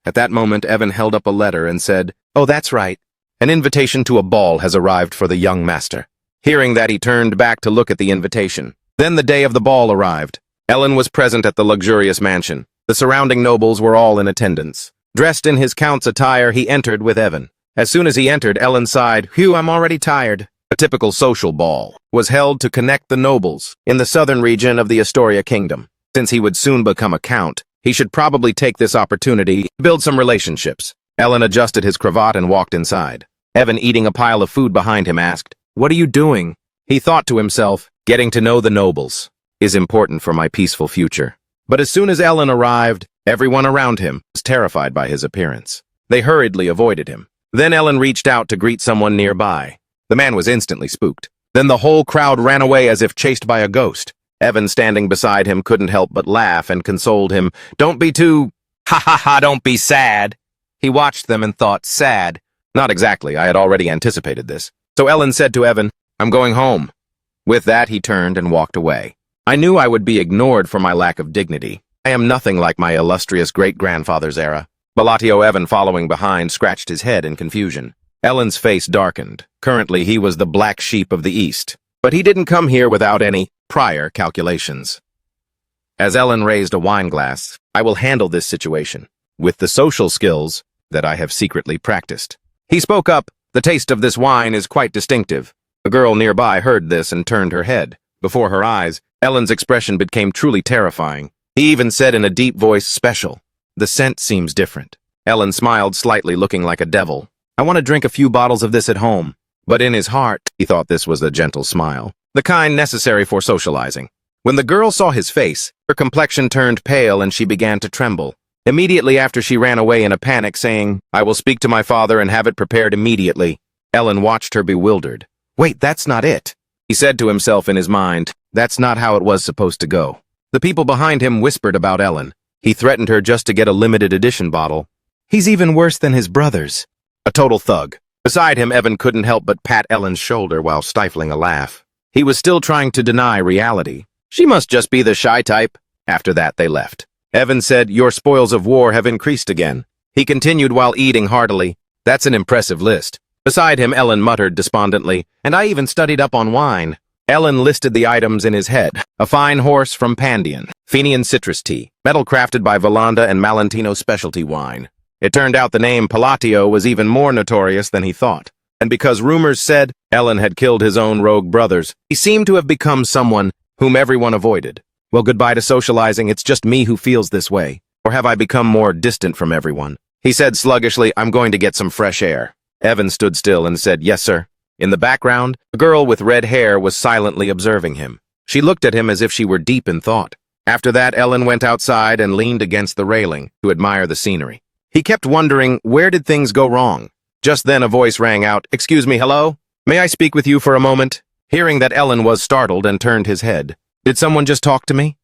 A: At that moment, Evan held up a letter and said, "Oh, that's right. An invitation to a ball has arrived for the young master." Hearing that, he turned back to look at the invitation. Then the day of the ball arrived. Ellen was present at the luxurious mansion. The surrounding nobles were all in attendance. Dressed in his count's attire, he entered with Evan. As soon as he entered, Ellen sighed, "Phew, I'm already tired." A typical social ball was held to connect the nobles in the southern region of the Astoria Kingdom. Since he would soon become a count, he should probably take this opportunity to build some relationships. Ellen adjusted his cravat and walked inside. Evan, eating a pile of food behind him, asked, "What are you doing?" He thought to himself, "Getting to know the nobles is important for my peaceful future." But as soon as Ellen arrived, everyone around him was terrified by his appearance. They hurriedly avoided him. Then Ellen reached out to greet someone nearby. The man was instantly spooked. Then the whole crowd ran away as if chased by a ghost. Evan, standing beside him, couldn't help but laugh and consoled him. "Don't be too... don't be sad." He watched them and thought, sad? Not exactly, I had already anticipated this. So Ellen said to Evan, "I'm going home." With that, he turned and walked away. I knew I would be ignored for my lack of dignity. I am nothing like my illustrious great-grandfather's era. Balatio, Evan following behind, scratched his head in confusion. Ellen's face darkened. Currently, he was the black sheep of the East. But he didn't come here without any prior calculations. As Ellen raised a wine glass, "I will handle this situation with the social skills that I have secretly practiced." He spoke up, "The taste of this wine is quite distinctive." A girl nearby heard this and turned her head. Before her eyes, Ellen's expression became truly terrifying. He even said in a deep voice, "Special. The scent seems different." Ellen smiled slightly, looking like a devil. "I want to drink a few bottles of this at home." But in his heart, he thought this was a gentle smile, the kind necessary for socializing. When the girl saw his face, her complexion turned pale and she began to tremble. Immediately after, she ran away in a panic, saying, "I will speak to my father and have it prepared immediately." Ellen watched her bewildered. "Wait, that's not it." He said to himself in his mind, "That's not how it was supposed to go." The people behind him whispered about Ellen. He threatened her just to get a limited edition bottle. "He's even worse than his brothers." A total thug. Beside him, Evan couldn't help but pat Ellen's shoulder while stifling a laugh. He was still trying to deny reality. She must just be the shy type. After that, they left. Evan said, "Your spoils of war have increased again." He continued while eating heartily, "That's an impressive list." Beside him, Ellen muttered despondently, "And I even studied up on wine." Ellen listed the items in his head. A fine horse from Pandion, Fenian citrus tea, metal crafted by Valanda and Malentino specialty wine. It turned out the name Palatio was even more notorious than he thought. And because rumors said Ellen had killed his own rogue brothers, he seemed to have become someone whom everyone avoided. Well, goodbye to socializing. It's just me who feels this way. Or have I become more distant from everyone? He said sluggishly, "I'm going to get some fresh air." Evan stood still and said, "Yes, sir." In the background, a girl with red hair was silently observing him. She looked at him as if she were deep in thought. After that, Ellen went outside and leaned against the railing to admire the scenery. He kept wondering, where did things go wrong? Just then a voice rang out, "Excuse me, hello? May I speak with you for a moment?" Hearing that, Ellen was startled and turned his head. "Did someone just talk to me?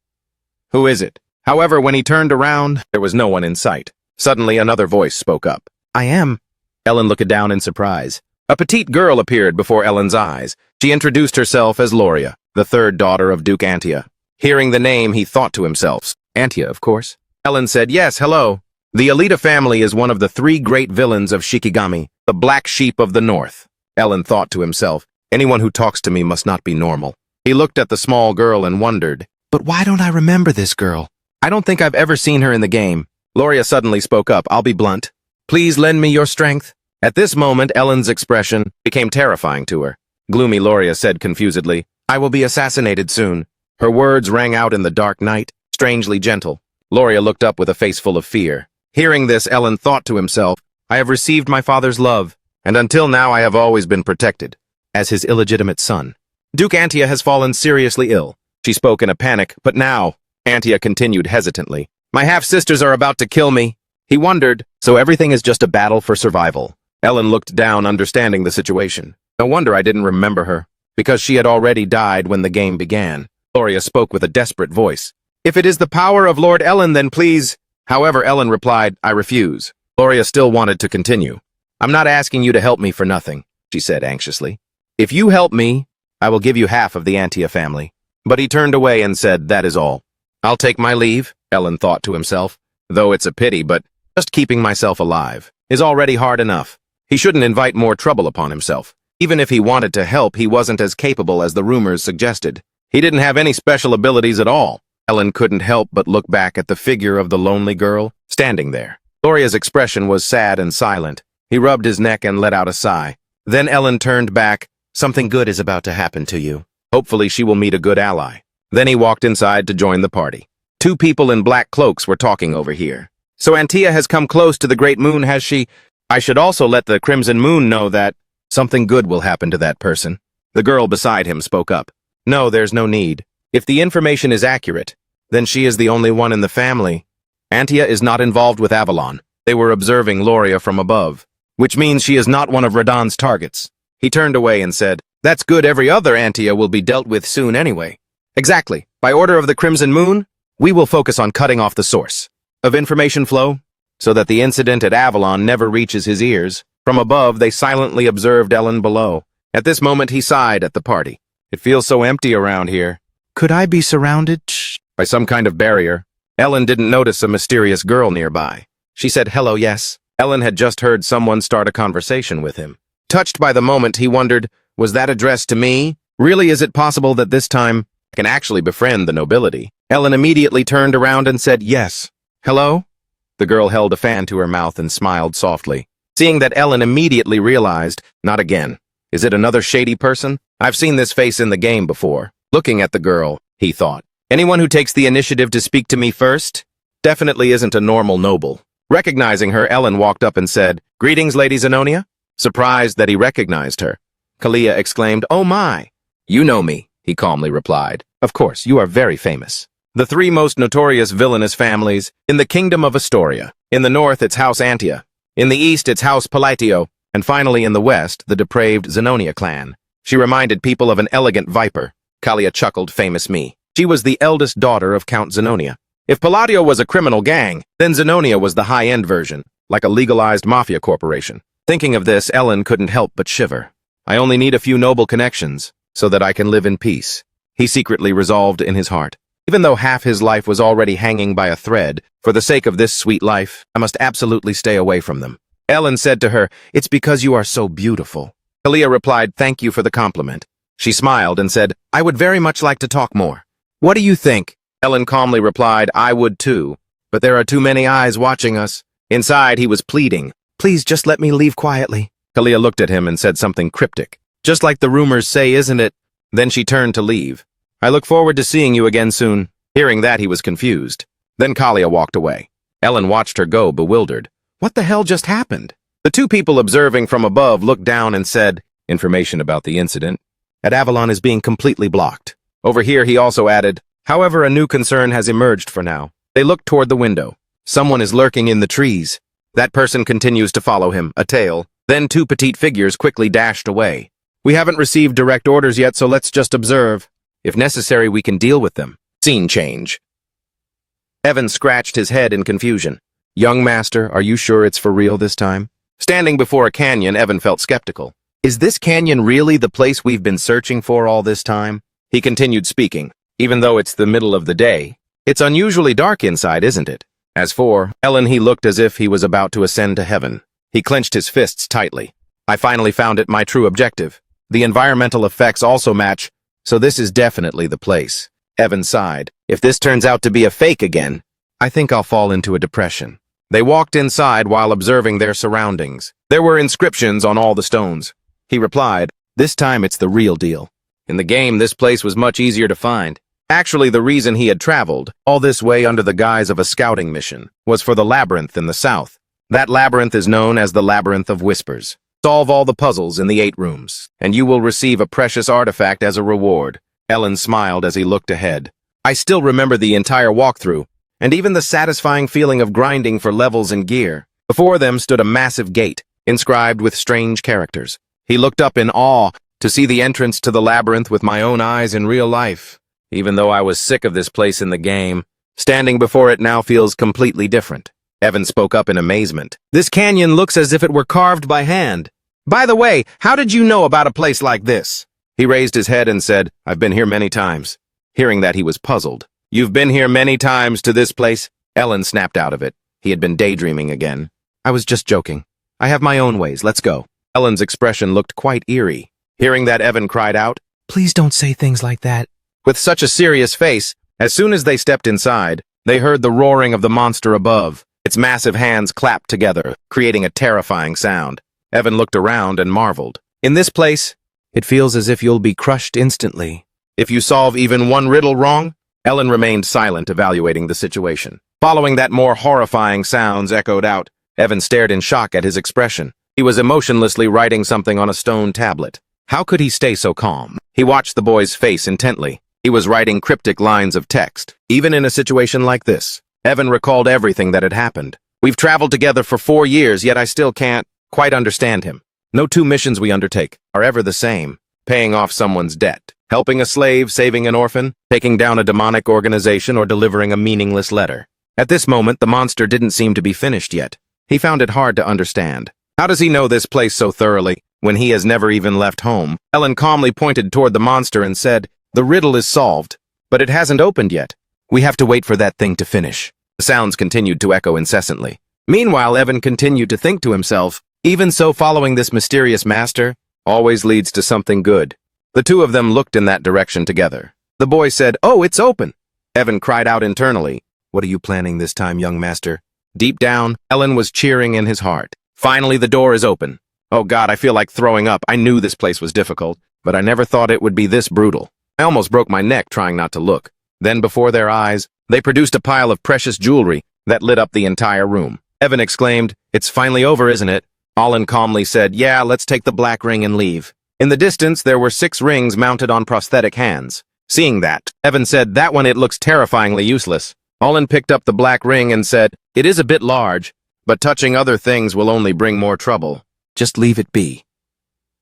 A: Who is it?" However, when he turned around, there was no one in sight. Suddenly, another voice spoke up. "I am." Ellen looked down in surprise. A petite girl appeared before Ellen's eyes. She introduced herself as Loria, the third daughter of Duke Antia. Hearing the name, he thought to himself, "Antia, of course." Ellen said, "Yes, hello. The Alita family is one of the 3 great villains of Shikigami, the black sheep of the north." Ellen thought to himself, "Anyone who talks to me must not be normal." He looked at the small girl and wondered, "But why don't I remember this girl? I don't think I've ever seen her in the game." Loria suddenly spoke up, "I'll be blunt. Please lend me your strength." At this moment, Ellen's expression became terrifying to her. Gloomy Loria said confusedly, "I will be assassinated soon." Her words rang out in the dark night, strangely gentle. Loria looked up with a face full of fear. Hearing this, Ellen thought to himself, "I have received my father's love, and until now I have always been protected as his illegitimate son. Duke Antia has fallen seriously ill." She spoke in a panic, "But now," Antia continued hesitantly, "my half-sisters are about to kill me." He wondered, so everything is just a battle for survival. Ellen looked down, understanding the situation. No wonder I didn't remember her, because she had already died when the game began. Gloria spoke with a desperate voice. If it is the power of Lord Ellen, then please. However, Ellen replied, I refuse. Gloria still wanted to continue. I'm not asking you to help me for nothing, she said anxiously. If you help me, I will give you half of the Antia family. But he turned away and said, that is all. I'll take my leave, Ellen thought to himself. Though it's a pity, but just keeping myself alive is already hard enough. He shouldn't invite more trouble upon himself. Even if he wanted to help, he wasn't as capable as the rumors suggested. He didn't have any special abilities at all. Ellen couldn't help but look back at the figure of the lonely girl standing there. Gloria's expression was sad and silent. He rubbed his neck and let out a sigh. Then Ellen turned back. Something good is about to happen to you. Hopefully she will meet a good ally. Then he walked inside to join the party. Two people in black cloaks were talking over here. So Antia has come close to the Great Moon, has she? I should also let the Crimson Moon know that something good will happen to that person. The girl beside him spoke up. No, there's no need. If the information is accurate, then she is the only one in the family. Antia is not involved with Avalon. They were observing Gloria from above, which means she is not one of Radon's targets. He turned away and said, that's good, every other Antia will be dealt with soon anyway. Exactly. By order of the Crimson Moon, we will focus on cutting off the source of information flow so that the incident at Avalon never reaches his ears. From above, they silently observed Ellen below. At this moment, he sighed at the party. It feels so empty around here. Could I be surrounded by some kind of barrier? Ellen didn't notice a mysterious girl nearby. She said, hello, yes. Ellen had just heard someone start a conversation with him. Touched by the moment, he wondered, was that addressed to me? Really, is it possible that this time I can actually befriend the nobility? Ellen immediately turned around and said, yes. Hello? The girl held a fan to her mouth and smiled softly. Seeing that, Ellen immediately realized, not again. Is it another shady person? I've seen this face in the game before. Looking at the girl, he thought. Anyone who takes the initiative to speak to me first definitely isn't a normal noble. Recognizing her, Ellen walked up and said, greetings, Lady Zenonia? Surprised that he recognized her, Kalia exclaimed, oh my! You know me, he calmly replied. Of course, you are very famous. The three most notorious villainous families in the kingdom of Astoria. In the north, it's House Antia. In the east, it's House Palatio. And finally, in the west, the depraved Zenonia clan. She reminded people of an elegant viper. Kalia chuckled, famous me. She was the eldest daughter of Count Zenonia. If Palatio was a criminal gang, then Zenonia was the high-end version, like a legalized mafia corporation. Thinking of this, Ellen couldn't help but shiver. I only need a few noble connections, so that I can live in peace. He secretly resolved in his heart. Even though half his life was already hanging by a thread, for the sake of this sweet life, I must absolutely stay away from them. Ellen said to her, it's because you are so beautiful. Kalia replied, thank you for the compliment. She smiled and said, I would very much like to talk more. What do you think? Ellen calmly replied, I would too, but there are too many eyes watching us. Inside, he was pleading, please just let me leave quietly. Kalia looked at him and said something cryptic. Just like the rumors say, isn't it? Then she turned to leave. I look forward to seeing you again soon. Hearing that, he was confused. Then Kalia walked away. Ellen watched her go, bewildered. What the hell just happened? The two people observing from above looked down and said, information about the incident at Avalon is being completely blocked. Over here, he also added, however, a new concern has emerged for now. They looked toward the window. Someone is lurking in the trees. That person continues to follow him, a tail. Then two petite figures quickly dashed away. We haven't received direct orders yet, so let's just observe. If necessary, we can deal with them. Scene change. Evan scratched his head in confusion. Young master, are you sure it's for real this time? Standing before a canyon, Evan felt skeptical. Is this canyon really the place we've been searching for all this time? He continued speaking. Even though it's the middle of the day, it's unusually dark inside, isn't it? As for Ellen, he looked as if he was about to ascend to heaven. He clenched his fists tightly. I finally found it, my true objective. The environmental effects also match, so this is definitely the place. Evan sighed. If this turns out to be a fake again, I think I'll fall into a depression. They walked inside while observing their surroundings. There were inscriptions on all the stones. He replied, this time it's the real deal. In the game, this place was much easier to find. Actually, the reason he had traveled all this way under the guise of a scouting mission was for the labyrinth in the south. That labyrinth is known as the Labyrinth of Whispers. Solve all the puzzles in the 8 rooms, and you will receive a precious artifact as a reward. Ellen smiled as he looked ahead. I still remember the entire walkthrough, and even the satisfying feeling of grinding for levels and gear. Before them stood a massive gate, inscribed with strange characters. He looked up in awe to see the entrance to the labyrinth with my own eyes in real life. Even though I was sick of this place in the game, standing before it now feels completely different. Evan spoke up in amazement. This canyon looks as if it were carved by hand. By the way, how did you know about a place like this? He raised his head and said, I've been here many times. Hearing that, he was puzzled. You've been here many times to this place? Ellen snapped out of it. He had been daydreaming again. I was just joking. I have my own ways. Let's go. Ellen's expression looked quite eerie. Hearing that, Evan cried out, Please don't say things like that. With such a serious face, as soon as they stepped inside, they heard the roaring of the monster above. Its massive hands clapped together, creating a terrifying sound. Evan looked around and marveled. In this place, it feels as if you'll be crushed instantly. If you solve even one riddle wrong? Ellen remained silent, evaluating the situation. Following that, more horrifying sounds echoed out. Evan stared in shock at his expression. He was emotionlessly writing something on a stone tablet. How could he stay so calm? He watched the boy's face intently. He was writing cryptic lines of text. Even in a situation like this, Evan recalled everything that had happened. We've traveled together for 4 years, yet I still can't quite understand him. No two missions we undertake are ever the same. Paying off someone's debt, helping a slave, saving an orphan, taking down a demonic organization, or delivering a meaningless letter. At this moment, the monster didn't seem to be finished yet. He found it hard to understand. How does he know this place so thoroughly, when he has never even left home? Ellen calmly pointed toward the monster and said, The riddle is solved, but it hasn't opened yet. We have to wait for that thing to finish. The sounds continued to echo incessantly. Meanwhile, Evan continued to think to himself, Even so, following this mysterious master always leads to something good. The two of them looked in that direction together. The boy said, Oh, it's open. Evan cried out internally, What are you planning this time, young master? Deep down, Ellen was cheering in his heart. Finally, the door is open. Oh God, I feel like throwing up. I knew this place was difficult, but I never thought it would be this brutal. I almost broke my neck trying not to look. Then before their eyes, they produced a pile of precious jewelry that lit up the entire room. Evan exclaimed, It's finally over, isn't it? Ellen calmly said, Yeah, let's take the black ring and leave. In the distance, there were 6 rings mounted on prosthetic hands. Seeing that, Evan said, That one, it looks terrifyingly useless. Ellen picked up the black ring and said, It is a bit large, but touching other things will only bring more trouble. Just leave it be.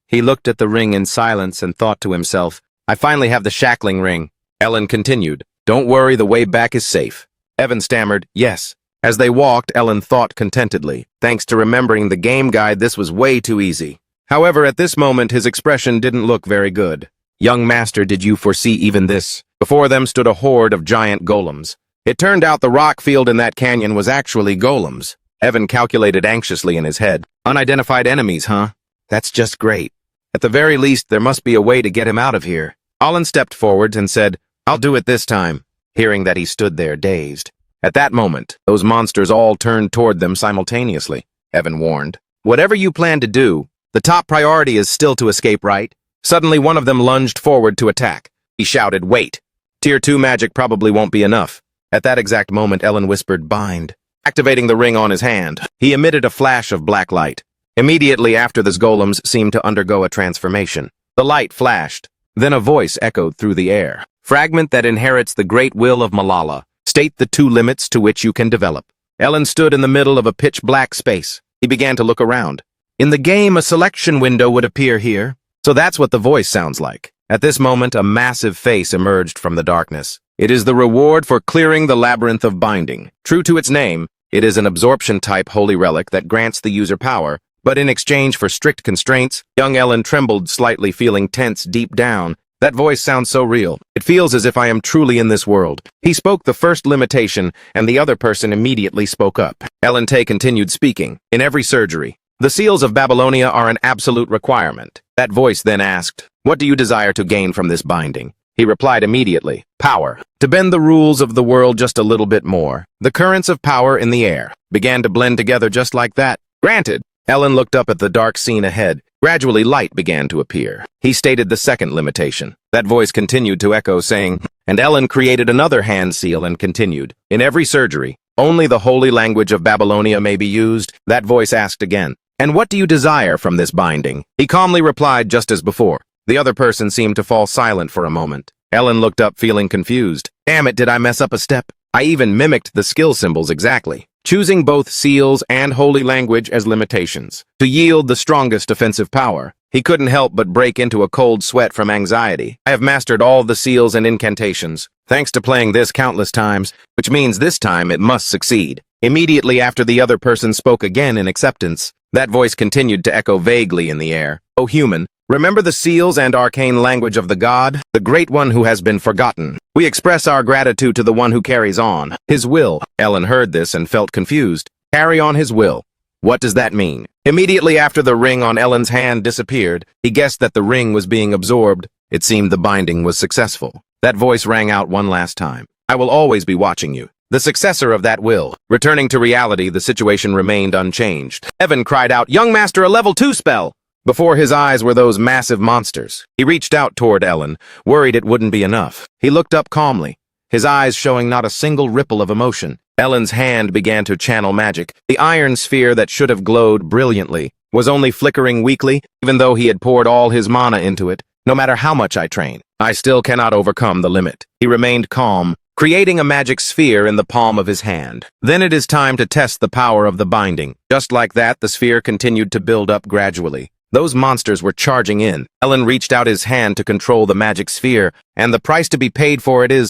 A: He looked at the ring in silence and thought to himself, I finally have the shackling ring. Ellen continued, Don't worry, the way back is safe. Evan stammered, Yes. As they walked, Ellen thought contentedly. Thanks to remembering the game guide, this was way too easy. However, at this moment, his expression didn't look very good. Young master, did you foresee even this? Before them stood a horde of giant golems. It turned out the rock field in that canyon was actually golems. Evan calculated anxiously in his head. Unidentified enemies, huh? That's just great. At the very least, there must be a way to get him out of here. Ellen stepped forward and said, I'll do it this time, hearing that he stood there dazed. At that moment, those monsters all turned toward them simultaneously. Evan warned, Whatever you plan to do, the top priority is still to escape, right? Suddenly, one of them lunged forward to attack. He shouted, Wait! Tier 2 magic probably won't be enough. At that exact moment, Ellen whispered, Bind. Activating the ring on his hand, he emitted a flash of black light. Immediately after, the golems seemed to undergo a transformation. The light flashed. Then a voice echoed through the air. Fragment that inherits the great will of Malala. State the 2 limits to which you can develop. Ellen stood in the middle of a pitch-black space. He began to look around. In the game, a selection window would appear here. So that's what the voice sounds like. At this moment, a massive face emerged from the darkness. It is the reward for clearing the labyrinth of binding. True to its name, it is an absorption-type holy relic that grants the user power, but in exchange for strict constraints, young Ellen trembled slightly, feeling tense deep down. That voice sounds so real. It feels as if I am truly in this world. He spoke the first limitation, and the other person immediately spoke up. Ellen Tay continued speaking. In every surgery, the seals of Babylonia are an absolute requirement. That voice then asked, What do you desire to gain from this binding? He replied immediately, Power. To bend the rules of the world just a little bit more. The currents of power in the air began to blend together just like that. Granted. Ellen looked up at the dark scene ahead. Gradually, light began to appear. He stated the second limitation. That voice continued to echo, saying, And Ellen created another hand seal and continued, In every surgery, only the holy language of Babylonia may be used. That voice asked again, And what do you desire from this binding? He calmly replied just as before. The other person seemed to fall silent for a moment. Ellen looked up, feeling confused. Damn it, did I mess up a step? I even mimicked the skill symbols exactly, choosing both seals and holy language as limitations. To yield the strongest offensive power, He couldn't help but break into a cold sweat from anxiety. I have mastered all the seals and incantations, thanks to playing this countless times, which means this time it must succeed. Immediately after the other person spoke again in acceptance, that voice continued to echo vaguely in the air. "O human, remember the seals and arcane language of the god, the great one who has been forgotten. We express our gratitude to the one who carries on his will." Ellen heard this and felt confused. Carry on his will. What does that mean? Immediately after the ring on Ellen's hand disappeared, he guessed that the ring was being absorbed. It seemed the binding was successful. That voice rang out one last time. "I will always be watching you." The successor of that will. Returning to reality, the situation remained unchanged. Evan cried out, "Young master, a level 2 spell!" Before his eyes were those massive monsters. He reached out toward Ellen, worried it wouldn't be enough. He looked up calmly, his eyes showing not a single ripple of emotion. Ellen's hand began to channel magic. The iron sphere that should have glowed brilliantly was only flickering weakly, even though he had poured all his mana into it. "No matter how much I train, I still cannot overcome the limit." He remained calm, creating a magic sphere in the palm of his hand. "Then it is time to test the power of the binding." Just like that, the sphere continued to build up gradually. Those monsters were charging in. Ellen reached out his hand to control the magic sphere, and the price to be paid for it is